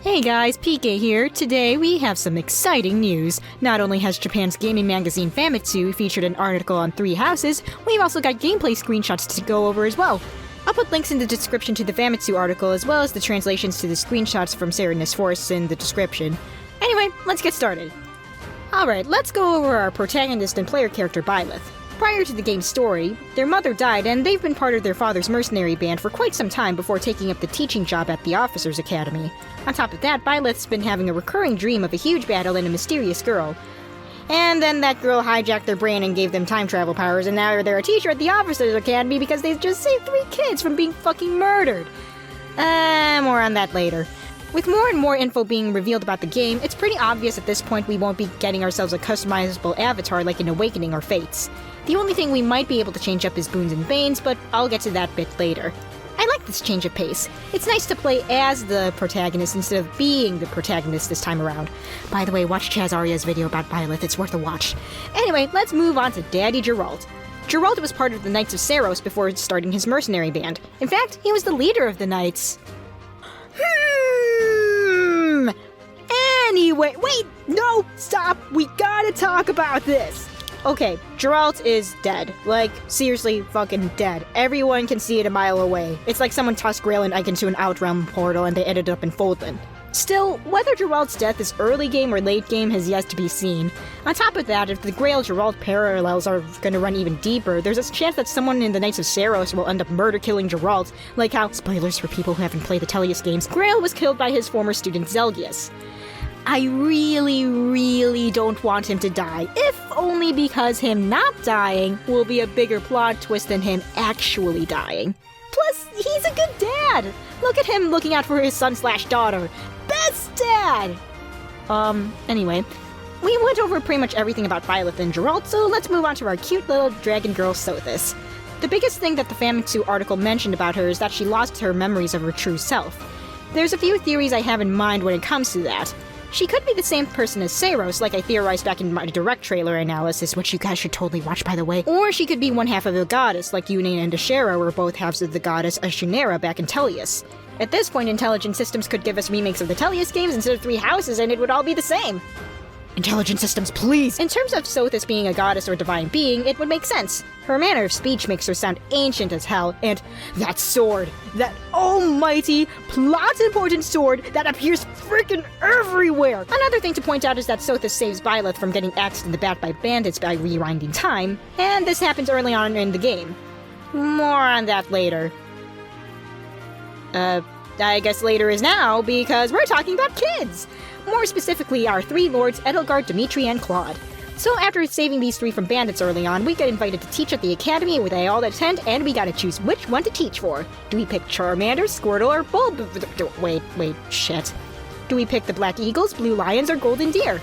Hey guys, PK here. Today we have some exciting news. Not only has Japan's gaming magazine Famitsu featured an article on 3 houses, we've also got gameplay screenshots to go over as well. I'll put links in the description to the Famitsu article as well as the translations to the screenshots from Serenus Forest in the description. Anyway, let's get started. Alright, let's go over our protagonist and player character Byleth. Prior to the game's story, their mother died and they've been part of their father's mercenary band for quite some time before taking up the teaching job at the Officers' Academy. On top of that, Byleth's been having a recurring dream of a huge battle and a mysterious girl. And then that girl hijacked their brain and gave them time travel powers, and now they're a teacher at the Officers' Academy because they just saved 3 kids from being fucking murdered. More on that later. With more and more info being revealed about the game, it's pretty obvious at this point we won't be getting ourselves a customizable avatar like in Awakening or Fates. The only thing we might be able to change up is Boons and Banes, but I'll get to that bit later. I like this change of pace. It's nice to play as the protagonist instead of being the protagonist this time around. By the way, watch Chaz Arya's video about Byleth, it's worth a watch. Anyway, let's move on to Daddy Geralt. Geralt was part of the Knights of Seiros before starting his mercenary band. In fact, he was the leader of the Knights. Anyway, wait, no, stop, we gotta talk about this. Okay, Geralt is dead. Like, seriously fucking dead. Everyone can see it a mile away. It's like someone tossed Grail and Ike into an Outrealm portal and they ended up in Foldland. Still, whether Geralt's death is early game or late game has yet to be seen. On top of that, if the Grail-Geralt parallels are gonna run even deeper, there's a chance that someone in the Knights of Seiros will end up murder-killing Geralt, like how, spoilers for people who haven't played the Tellius games, Grail was killed by his former student Zelgius. I really don't want him to die, if only because him not dying will be a bigger plot twist than him actually dying. Plus, he's a good dad! Look at him looking out for his son/daughter. Best dad! Anyway, we went over pretty much everything about Byleth and Geralt, so let's move on to our cute little dragon girl Sothis. The biggest thing that the Famitsu article mentioned about her is that she lost her memories of her true self. There's a few theories I have in mind when it comes to that. She could be the same person as Seiros, like I theorized back in my direct trailer analysis, which you guys should totally watch, by the way. Or she could be one half of the goddess, like Yunain and Ashera were both halves of the goddess Ashunera back in Tellius. At this point, Intelligent Systems could give us remakes of the Tellius games instead of 3 houses, and it would all be the same. Intelligent Systems, please! In terms of Sothis being a goddess or divine being, it would make sense. Her manner of speech makes her sound ancient as hell, and that sword, that almighty, plot-important sword that appears freaking everywhere! Another thing to point out is that Sothis saves Byleth from getting axed in the back by bandits by rewinding time, and this happens early on in the game. More on that later. I guess later is now, because we're talking about kids! More specifically, our 3 lords, Edelgard, Dimitri, and Claude. So after saving these 3 from bandits early on, we get invited to teach at the academy where they all attend, and we gotta choose which one to teach for. Do we pick Charmander, Squirtle, or Wait, shit. Do we pick the Black Eagles, Blue Lions, or Golden Deer?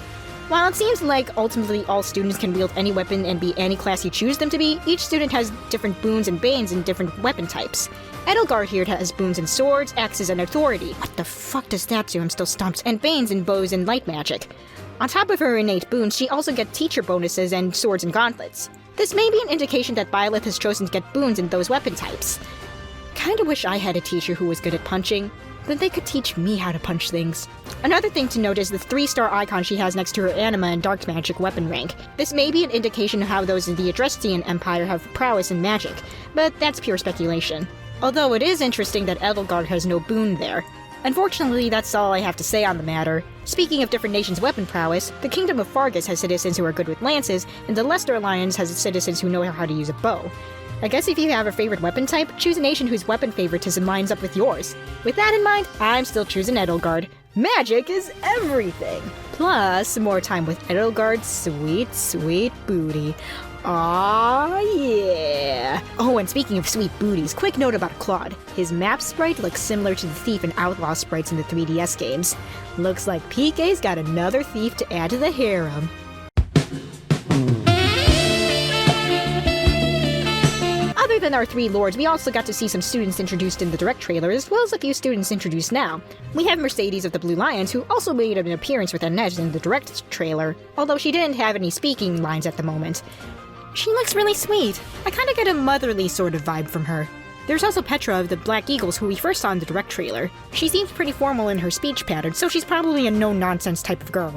While it seems like ultimately all students can wield any weapon and be any class you choose them to be, each student has different boons and banes and different weapon types. Edelgard here has boons and swords, axes, and authority. What the fuck does that do? I'm still stumped. And banes and bows and light magic. On top of her innate boons, she also gets teacher bonuses and swords and gauntlets. This may be an indication that Byleth has chosen to get boons in those weapon types. Kinda wish I had a teacher who was good at punching. Then they could teach me how to punch things. Another thing to note is the 3-star icon she has next to her anima and dark magic weapon rank. This may be an indication of how those in the Adrestian Empire have prowess in magic, but that's pure speculation. Although it is interesting that Edelgard has no boon there. Unfortunately, that's all I have to say on the matter. Speaking of different nations' weapon prowess, the Kingdom of Fargus has citizens who are good with lances, and the Leicester Alliance has citizens who know how to use a bow. I guess if you have a favorite weapon type, choose a nation whose weapon favoritism lines up with yours. With that in mind, I'm still choosing Edelgard. Magic is everything! Plus, more time with Edelgard's sweet booty. Aw, yeah! Oh, and speaking of sweet booties, quick note about Claude. His map sprite looks similar to the Thief and Outlaw sprites in the 3DS games. Looks like PK's got another thief to add to the harem. Other than our 3 lords, we also got to see some students introduced in the direct trailer, as well as a few students introduced now. We have Mercedes of the Blue Lions, who also made an appearance with Annette in the direct trailer, although she didn't have any speaking lines at the moment. She looks really sweet. I kinda get a motherly sort of vibe from her. There's also Petra of the Black Eagles, who we first saw in the direct trailer. She seems pretty formal in her speech pattern, so she's probably a no-nonsense type of girl.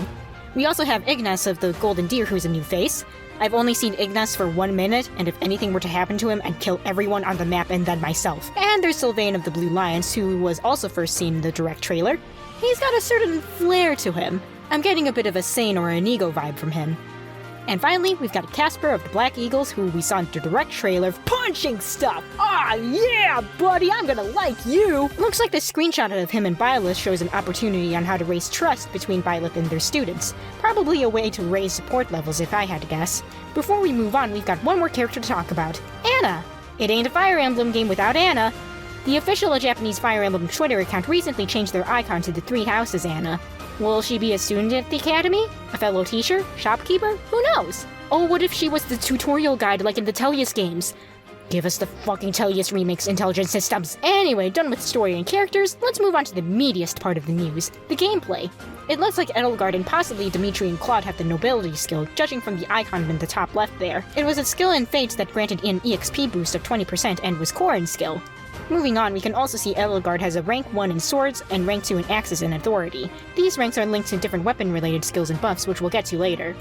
We also have Ignas of the Golden Deer, who's a new face. I've only seen Ignas for 1 minute, and if anything were to happen to him, I'd kill everyone on the map and then myself. And there's Sylvain of the Blue Lions, who was also first seen in the direct trailer. He's got a certain flair to him. I'm getting a bit of a Sane or an Ego vibe from him. And finally, we've got Casper of the Black Eagles, who we saw in the direct trailer, punching stuff! Ah, yeah, buddy, I'm gonna like you! Looks like this screenshot of him and Byleth shows an opportunity on how to raise trust between Byleth and their students. Probably a way to raise support levels, if I had to guess. Before we move on, we've got one more character to talk about. Anna! It ain't a Fire Emblem game without Anna. The official Japanese Fire Emblem Twitter account recently changed their icon to the 3 houses Anna. Will she be a student at the academy? A fellow teacher? Shopkeeper? Who knows? Oh, what if she was the tutorial guide like in the Tellius games? Give us the fucking Tellius remakes, Intelligent Systems. Anyway, done with story and characters, let's move on to the meatiest part of the news, the gameplay. It looks like Edelgard and possibly Dimitri and Claude have the nobility skill, judging from the icon in the top left there. It was a skill in Fates that granted an EXP boost of 20% and was Corrin's skill. Moving on, we can also see Edelgard has a rank 1 in swords and rank 2 in axes and authority. These ranks are linked to different weapon-related skills and buffs, which we'll get to later.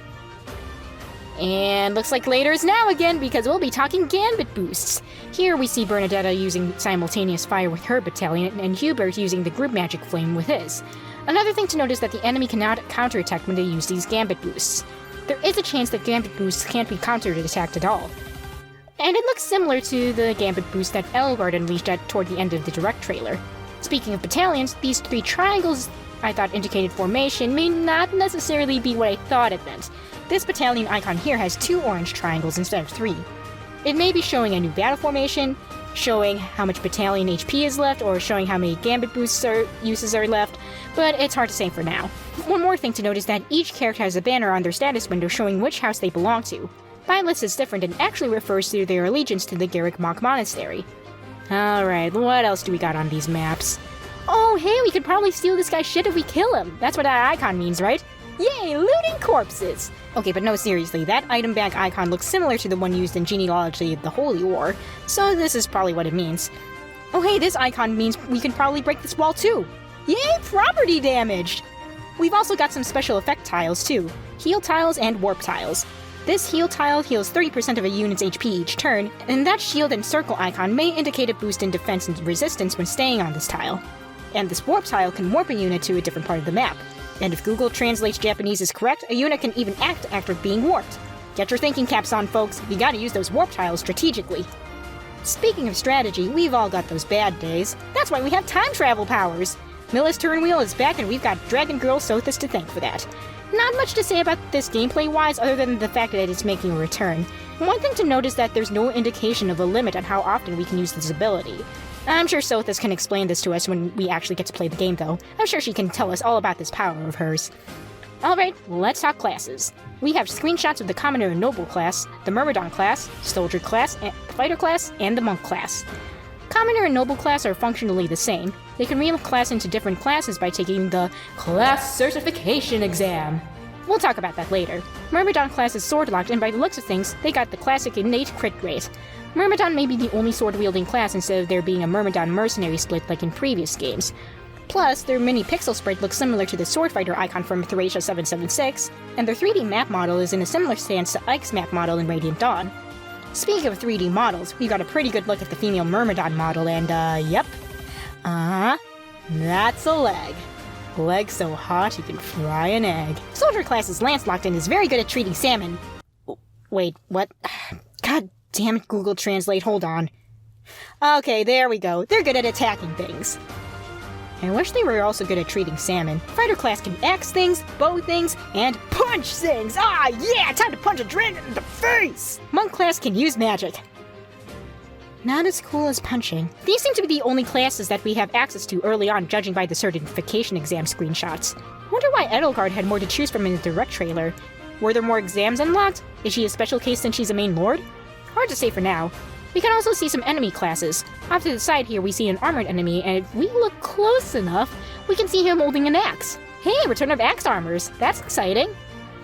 And looks like later is now again, because we'll be talking Gambit boosts. Here we see Bernadetta using simultaneous fire with her battalion, and Hubert using the group magic flame with his. Another thing to note is that the enemy cannot counterattack when they use these Gambit boosts. There is a chance that Gambit boosts can't be counterattacked at all. And it looks similar to the Gambit boost that Edelgard unleashed toward the end of the direct trailer. Speaking of battalions, these 3 triangles I thought indicated formation may not necessarily be what I thought it meant. This battalion icon here has 2 orange triangles instead of 3. It may be showing a new battle formation, showing how much battalion HP is left, or showing how many Gambit boosts uses are left, but it's hard to say for now. One more thing to note is that each character has a banner on their status window showing which house they belong to. Byleth is different and actually refers to their allegiance to the Garrick Monk Monastery. Alright, what else do we got on these maps? Oh, hey, we could probably steal this guy's shit if we kill him. That's what that icon means, right? Yay, looting corpses! Okay, but no, seriously, that item bag icon looks similar to the one used in Genealogy of the Holy War, so this is probably what it means. Oh, hey, this icon means we can probably break this wall too. Yay, property damage! We've also got some special effect tiles too, heal tiles and warp tiles. This heal tile heals 30% of a unit's HP each turn, and that shield and circle icon may indicate a boost in defense and resistance when staying on this tile. And this warp tile can warp a unit to a different part of the map. And if Google translates Japanese is correct, a unit can even act after being warped. Get your thinking caps on, folks. You gotta use those warp tiles strategically. Speaking of strategy, we've all got those bad days. That's why we have time travel powers. Milla's Turnwheel is back and we've got Dragon Girl Sothis to thank for that. Not much to say about this gameplay-wise other than the fact that it's making a return. One thing to note is that there's no indication of a limit on how often we can use this ability. I'm sure Sothis can explain this to us when we actually get to play the game, though. I'm sure she can tell us all about this power of hers. Alright, let's talk classes. We have screenshots of the Commoner and Noble class, the Myrmidon class, Soldier class, the Fighter class, and the Monk class. Commoner and Noble class are functionally the same. They can re-class into different classes by taking the Class Certification Exam. We'll talk about that later. Myrmidon class is sword-locked, and by the looks of things, they got the classic innate crit rate. Myrmidon may be the only sword-wielding class instead of there being a Myrmidon mercenary split like in previous games. Plus, their mini pixel sprite looks similar to the Swordfighter icon from Thracia 776, and their 3D map model is in a similar stance to Ike's map model in Radiant Dawn. Speaking of 3D models, we got a pretty good look at the female Myrmidon model, and yep. That's a leg. Leg so hot you can fry an egg. Soldier class is lance-locked and is very good at treating salmon. Wait, what? God damn it, Google Translate, hold on. Okay, there we go. They're good at attacking things. I wish they were also good at treating salmon. Fighter class can axe things, bow things, and punch things! Ah, yeah! Time to punch a dragon in the face! Monk class can use magic. Not as cool as punching. These seem to be the only classes that we have access to early on, judging by the certification exam screenshots. Wonder why Edelgard had more to choose from in the direct trailer. Were there more exams unlocked? Is she a special case since she's a main lord? Hard to say for now. We can also see some enemy classes. Off to the side here we see an armored enemy, and if we look close enough, we can see him holding an axe. Hey, return of axe armors! That's exciting!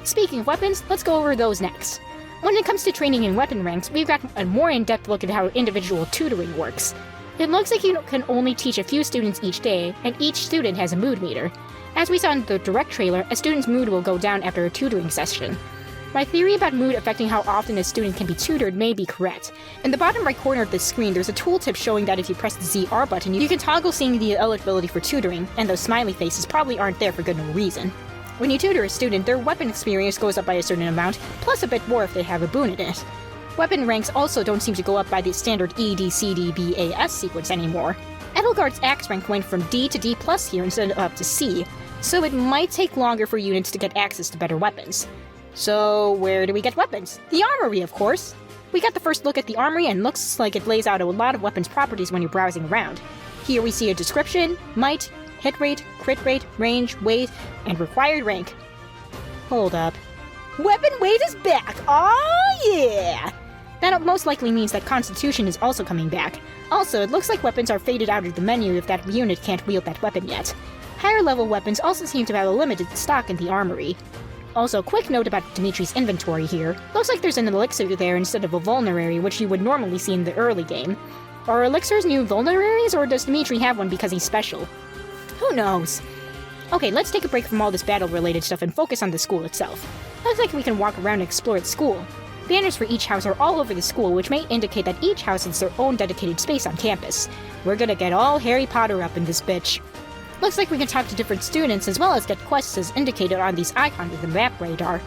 Speaking of weapons, let's go over those next. When it comes to training in weapon ranks, we've got a more in-depth look at how individual tutoring works. It looks like you can only teach a few students each day, and each student has a mood meter. As we saw in the direct trailer, a student's mood will go down after a tutoring session. My theory about mood affecting how often a student can be tutored may be correct. In the bottom right corner of the screen, there's a tooltip showing that if you press the ZR button, you can toggle seeing the eligibility for tutoring, and those smiley faces probably aren't there for good no reason. When you tutor a student, their weapon experience goes up by a certain amount, plus a bit more if they have a boon in it. Weapon ranks also don't seem to go up by the standard E, D, C, D, B, A, S sequence anymore. Edelgard's axe rank went from D to D+ here instead of up to C, so it might take longer for units to get access to better weapons. So where do we get weapons? The Armory, of course! We got the first look at the Armory and looks like it lays out a lot of weapons properties when you're browsing around. Here we see a description, might, hit rate, crit rate, range, weight, and required rank. Hold up. Weapon weight is back! Oh yeah! That most likely means that Constitution is also coming back. Also, it looks like weapons are faded out of the menu if that unit can't wield that weapon yet. Higher level weapons also seem to have a limited stock in the Armory. Also, quick note about Dimitri's inventory here. Looks like there's an elixir there instead of a vulnerary, which you would normally see in the early game. Are elixirs new vulneraries, or does Dimitri have one because he's special? Who knows? Okay, let's take a break from all this battle-related stuff and focus on the school itself. Looks like we can walk around and explore its school. Banners for each house are all over the school, which may indicate that each house has their own dedicated space on campus. We're gonna get all Harry Potter up in this bitch. Looks like we can talk to different students as well as get quests as indicated on these icons of the map radar.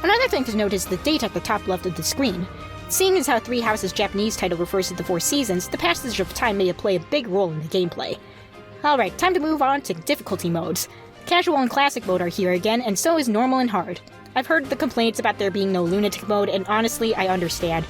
Another thing to note is the date at the top left of the screen. Seeing as how Three Houses' Japanese title refers to the 4 seasons, the passage of time may play a big role in the gameplay. Alright, time to move on to difficulty modes. Casual and Classic mode are here again, and so is Normal and Hard. I've heard the complaints about there being no Lunatic mode, and honestly, I understand.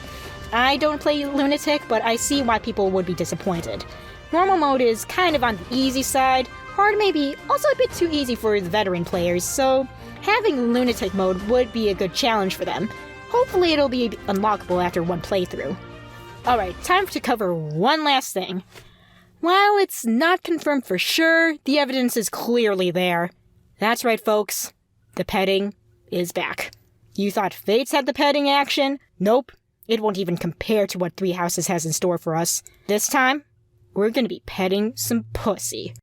I don't play Lunatic, but I see why people would be disappointed. Normal mode is kind of on the easy side. Hard may be also a bit too easy for the veteran players, so having Lunatic mode would be a good challenge for them. Hopefully it'll be unlockable after one playthrough. Alright, time to cover one last thing. While it's not confirmed for sure, the evidence is clearly there. That's right, folks. The petting is back. You thought Fates had the petting action? Nope. It won't even compare to what Three Houses has in store for us. This time, we're gonna be petting some pussy.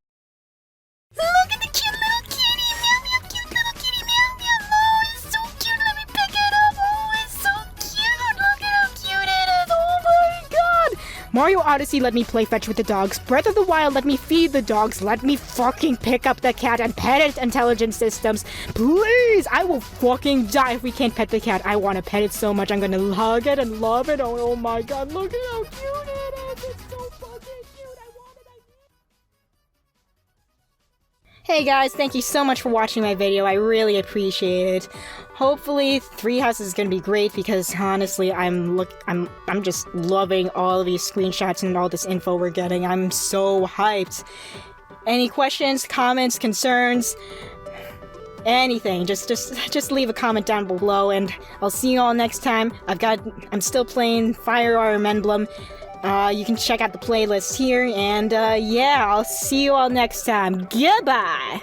Look at the cute little kitty! Meow meow, cute little kitty! Meow meow! Oh, it's so cute! Let me pick it up! Oh, it's so cute! Look at how cute it is! Oh my god! Mario Odyssey let me play fetch with the dogs. Breath of the Wild let me feed the dogs. Let me fucking pick up the cat and pet its intelligence systems. Please! I will fucking die if we can't pet the cat. I want to pet it so much. I'm gonna hug it and love it. Oh my god, look at how cute it is! It's so fucking cute! I want it! Hey guys, thank you so much for watching my video. I really appreciate it. Hopefully, Three Houses is gonna be great because honestly, I'm just loving all of these screenshots and all this info we're getting. I'm so hyped. Any questions, comments, concerns, anything? Just leave a comment down below, and I'll see you all next time. I'm still playing Fire Emblem. You can check out the playlist here, and yeah, I'll see you all next time. Goodbye!